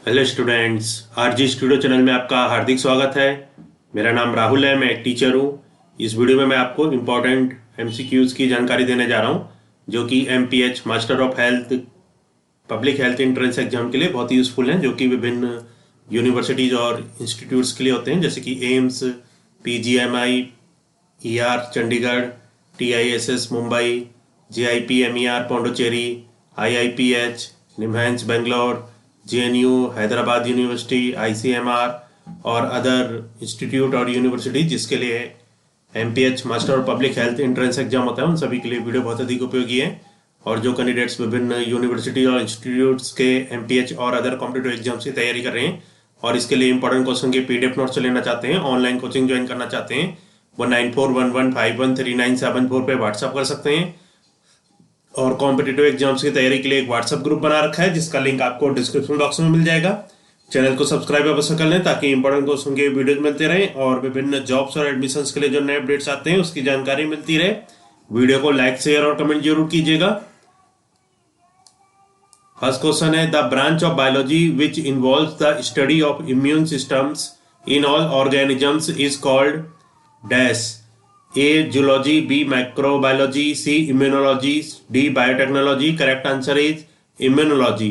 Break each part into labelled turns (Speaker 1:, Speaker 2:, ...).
Speaker 1: Hello students, RG studio channel में आपका हार्दिक स्वागत है। मेरा नाम राहुल है, मैं एक टीचर हूँ। इस वीडियो में मैं आपको इम्पोर्टेंट एमसीक्यूज़ की जानकारी देने जा रहा हूँ, जो कि MPH master of health public health entrance exam के लिए बहुत ही यूज़फुल हैं, जो कि विभिन्न यूनिवर्सिटीज़ और इंस्टीट्यूट्स के लिए होते हैं, जैसे कि AIIMS, PGMI, ER Chandigarh, TISS Mumbai, JIPMER Puducherry, IIPH NIMHANS Bangalore, JNU Hyderabad university, ICMR और अदर इंस्टीट्यूट और यूनिवर्सिटी जिसके लिए एमपीएच मास्टर और पब्लिक हेल्थ एंट्रेंस एग्जाम होता है, उन सभी के लिए वीडियो बहुत अधिक उपयोगी है। और जो कैंडिडेट्स विभिन्न यूनिवर्सिटी और इंस्टीट्यूट्स के एमपीएच और अदर कॉम्पिटिटिव एग्जाम्स की तैयारी कर रहे हैं और इसके लिए इंपॉर्टेंट क्वेश्चन के पीडीएफ नोट्स लेना चाहते हैं, ऑनलाइन कोचिंग ज्वाइन करना चाहते हैं, वो 9411513974 पे व्हाट्सअप कर सकते हैं। और कॉम्पिटिटिव एग्जाम्स की तैयारी के लिए एक व्हाट्सएप ग्रुप बना रखा है, जिसका लिंक आपको डिस्क्रिप्शन बॉक्स में मिल जाएगा। चैनल को सब्सक्राइब अवश्य कर लें ताकि इंपॉर्टेंट क्वेश्चन के वीडियोज मिलते रहें और विभिन्न जॉब्स और एडमिशंस के लिए जो नए अपडेट्स आते हैं उसकी जानकारी मिलती रहे। वीडियो को लाइक, शेयर और कमेंट जरूर कीजिएगा। फर्स्ट क्वेश्चन है, the branch of biology which involves the study of immune systems in all organisms is called dash. A. Zoology, B. Microbiology, C. Immunology, D. Biotechnology. Correct answer is immunology.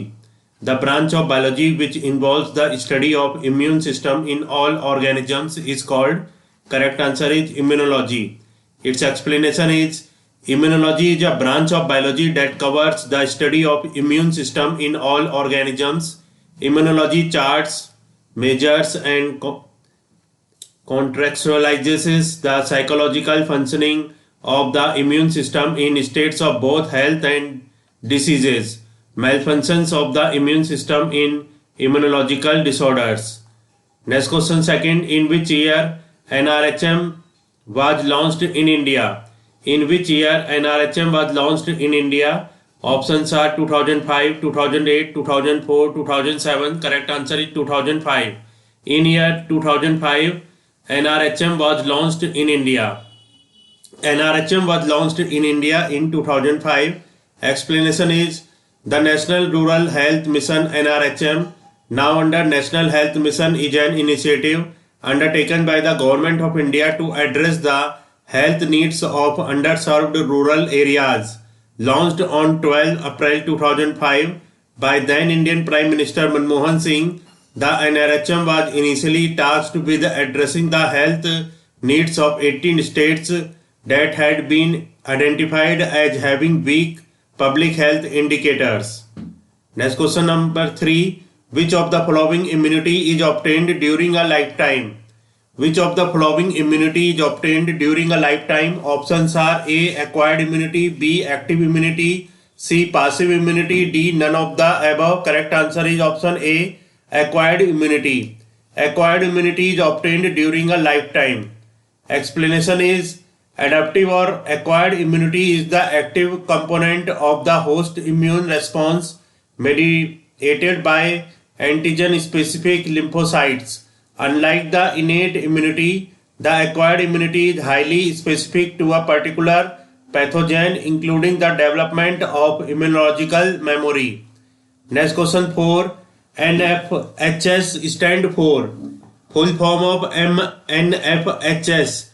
Speaker 1: The branch of biology which involves the study of immune system in all organisms is called. Correct answer is immunology. Its explanation is immunology is a branch of biology that covers the study of immune system in all organisms. Immunology charts, measures and contextualizes the psychological functioning of the immune system in states of both health and diseases, malfunctions of the immune system in immunological disorders. Next question second, in which year NRHM was launched in India? In which year NRHM was launched in India? Options are 2005, 2008, 2004, 2007. Correct answer is 2005. In year 2005, NRHM was launched in India. NRHM was launched in India in 2005. Explanation is the National Rural Health Mission NRHM, now under National Health Mission, is an initiative undertaken by the Government of India to address the health needs of underserved rural areas. Launched on 12 April 2005 by then Indian Prime Minister Manmohan Singh, the NRHM was initially tasked with addressing the health needs of 18 states that had been identified as having weak public health indicators. Next question number 3. Which of the following immunity is obtained during a lifetime? Which of the following immunity is obtained during a lifetime? Options are A. Acquired immunity, B. Active immunity, C. Passive immunity, D. None of the above. Correct answer is option A. Acquired immunity. Acquired immunity is obtained during a lifetime. Explanation is adaptive or acquired immunity is the active component of the host immune response mediated by antigen specific lymphocytes. Unlike the innate immunity, the acquired immunity is highly specific to a particular pathogen, including the development of immunological memory. Next question 4. NFHS stand for. Full form of NFHS.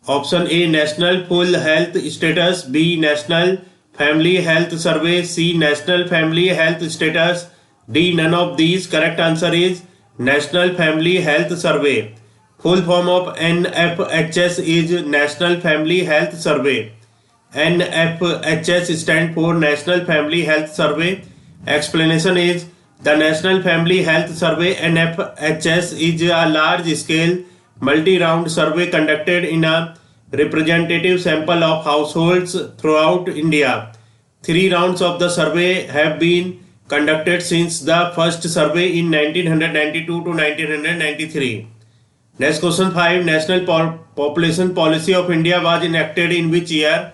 Speaker 1: Option A. National Full Health Status, B. National Family Health Survey, C. National Family Health Status, D. None of these. Correct answer is National Family Health Survey. Full form of NFHS is National Family Health Survey. NFHS stand for National Family Health Survey. Explanation is the National Family Health Survey NFHS is a large-scale multi-round survey conducted in a representative sample of households throughout India. 3 rounds of the survey have been conducted since the first survey in 1992 to 1993. Next question 5. National Population Policy of India was enacted in which year?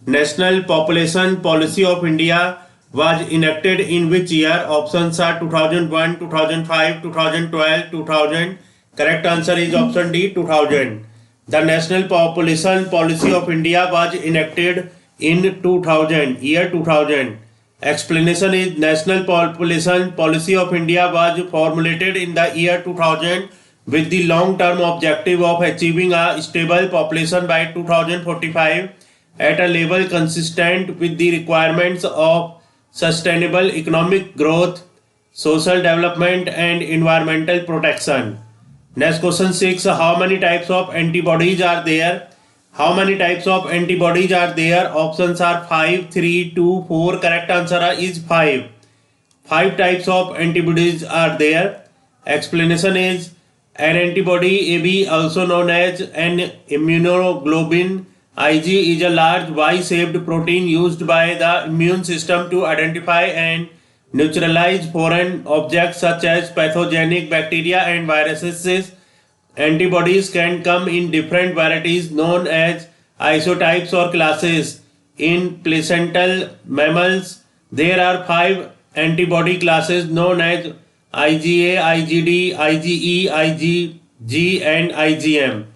Speaker 1: National Population Policy of India was enacted in which year? Options are 2001, 2005, 2012, 2000. Correct answer is option D, 2000. The National Population Policy of India was enacted in 2000, year 2000. Explanation is National Population Policy of India was formulated in the year 2000 with the long-term objective of achieving a stable population by 2045 at a level consistent with the requirements of sustainable economic growth, social development and environmental protection. Next question 6. How many types of antibodies are there? How many types of antibodies are there? Options are 5, 3, 2, 4. Correct answer is 5. 5 types of antibodies are there. Explanation is an antibody AB, also known as an immunoglobulin Ig, is a large Y-shaped protein used by the immune system to identify and neutralize foreign objects such as pathogenic bacteria and viruses. Antibodies can come in different varieties known as isotypes or classes. In placental mammals, there are 5 antibody classes known as IgA, IgD, IgE, IgG and IgM.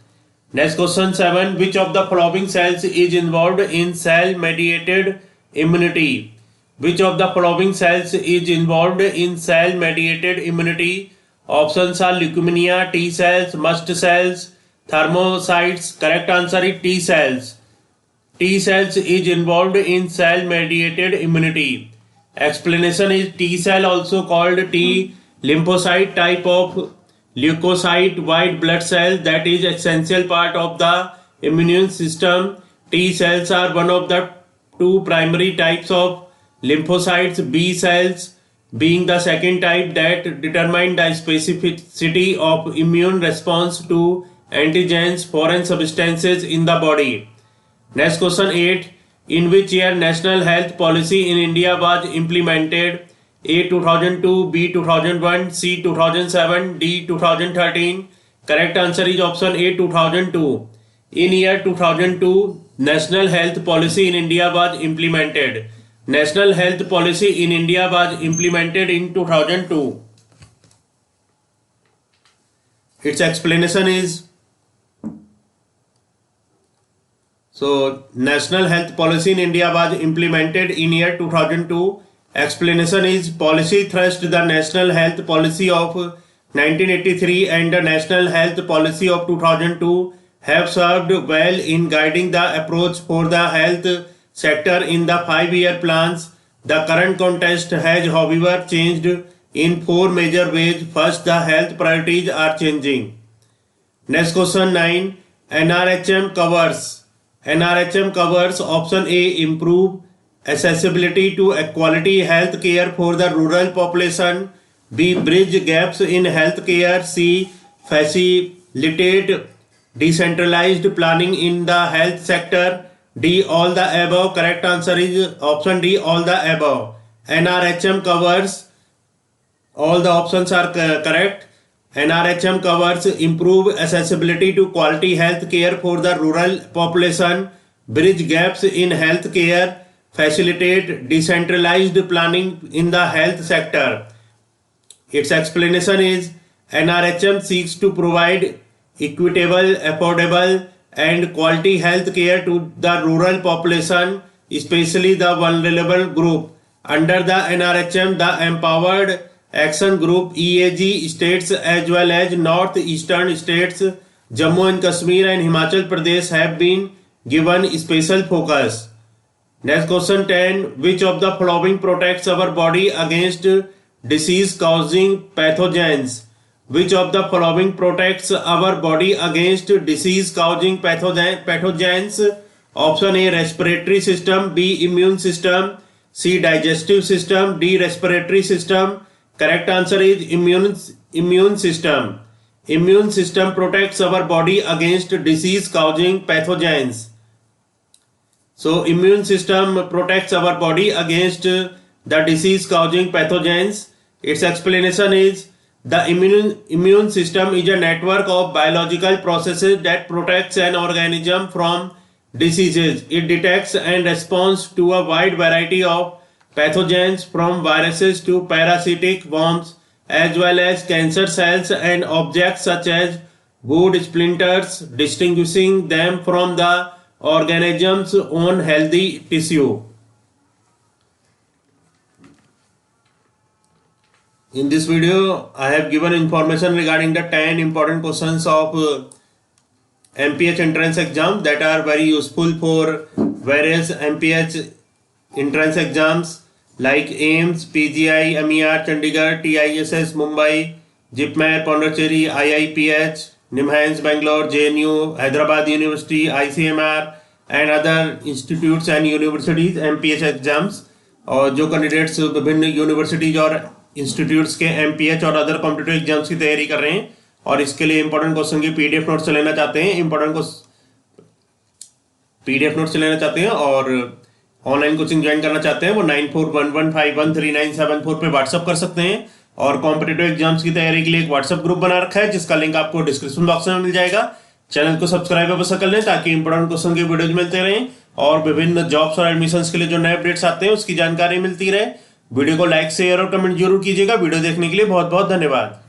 Speaker 1: Next question 7. Which of the following cells is involved in cell-mediated immunity? Which of the following cells is involved in cell-mediated immunity? Options are leukemia, T cells, mast cells, thermocytes. Correct answer is T cells. T cells is involved in cell-mediated immunity. Explanation is T cell, also called T lymphocyte, type of leukocyte white blood cell that is essential part of the immune system. T cells are one of the 2 primary types of lymphocytes, B cells being the second type that determine the specificity of immune response to antigens, foreign substances in the body. Next question 8. In which year National Health Policy in India was implemented? A. 2002, B. 2001, C. 2007, D. 2013. Correct answer is option A. 2002. In year 2002, National Health Policy in India was implemented. National Health Policy in India was implemented in 2002. Its explanation is, National Health Policy in India was implemented in year 2002. Explanation is policy thrust the National Health Policy of 1983 and the National Health Policy of 2002 have served well in guiding the approach for the health sector in the 5-year plans. The current context has, however, changed in 4 major ways. First, the health priorities are changing. Next question 9. NRHM covers option A. Improve accessibility to quality health care for the rural population. B. Bridge gaps in health care. C. Facilitate decentralized planning in the health sector. D. All the above. Correct answer is option D. All the above. NRHM covers, all the options are correct. NRHM covers improve accessibility to quality health care for the rural population, bridge gaps in health care, facilitate decentralized planning in the health sector. Its explanation is NRHM seeks to provide equitable, affordable and quality health care to the rural population, especially the vulnerable group. Under the NRHM, the Empowered Action Group EAG states as well as northeastern states, Jammu and Kashmir and Himachal Pradesh have been given special focus. Next question 10. Which of the following protects our body against disease causing pathogens? Which of the following protects our body against disease causing pathogens? Option A. Respiratory system. B. Immune system. C. Digestive system. D. Respiratory system. Correct answer is immune system. Immune system protects our body against disease causing pathogens. So immune system protects our body against the disease causing pathogens. Its explanation is the immune system is a network of biological processes that protects an organism from diseases. It detects and responds to a wide variety of pathogens from viruses to parasitic worms as well as cancer cells and objects such as wood splinters, distinguishing them from the organism's own healthy tissue. In this video, I have given information regarding the 10 important questions of MPH entrance exam that are very useful for various MPH entrance exams like AIMS, PGI, MER, Chandigarh, TISS, Mumbai, JIPMER, Pondicherry, IIPH, NIMHANS, Bangalore, JNU, Hyderabad University, ICMR and other institutes and universities MPH exams। और जो candidates विभिन्न universities और institutes के MPH और other competitive exams की तैयारी कर रहे हैं और इसके लिए इंपॉर्टेंट क्वेश्चन की पीडीएफ नोट्स लेना चाहते हैं और ऑनलाइन कोचिंग ज्वाइन करना चाहते हैं वो 9411513974 पे व्हाट्सअप कर सकते हैं। और कॉम्पिटिटिव एग्जाम्स की तैयारी के लिए एक व्हाट्सअप ग्रुप बना रखा है जिसका लिंक आपको डिस्क्रिप्शन बॉक्स में मिल जाएगा। चैनल को सब्सक्राइब अवश्य कर लें ताकि इंपॉर्टेंट क्वेश्चन की वीडियोज मिलते रहें और विभिन्न जॉब्स और एडमिशंस के लिए जो नए अपडेट्स आते हैं उसकी जानकारी मिलती रहे। वीडियो को लाइक शेयर और कमेंट जरूर कीजिएगा। वीडियो देखने के लिए बहुत बहुत धन्यवाद।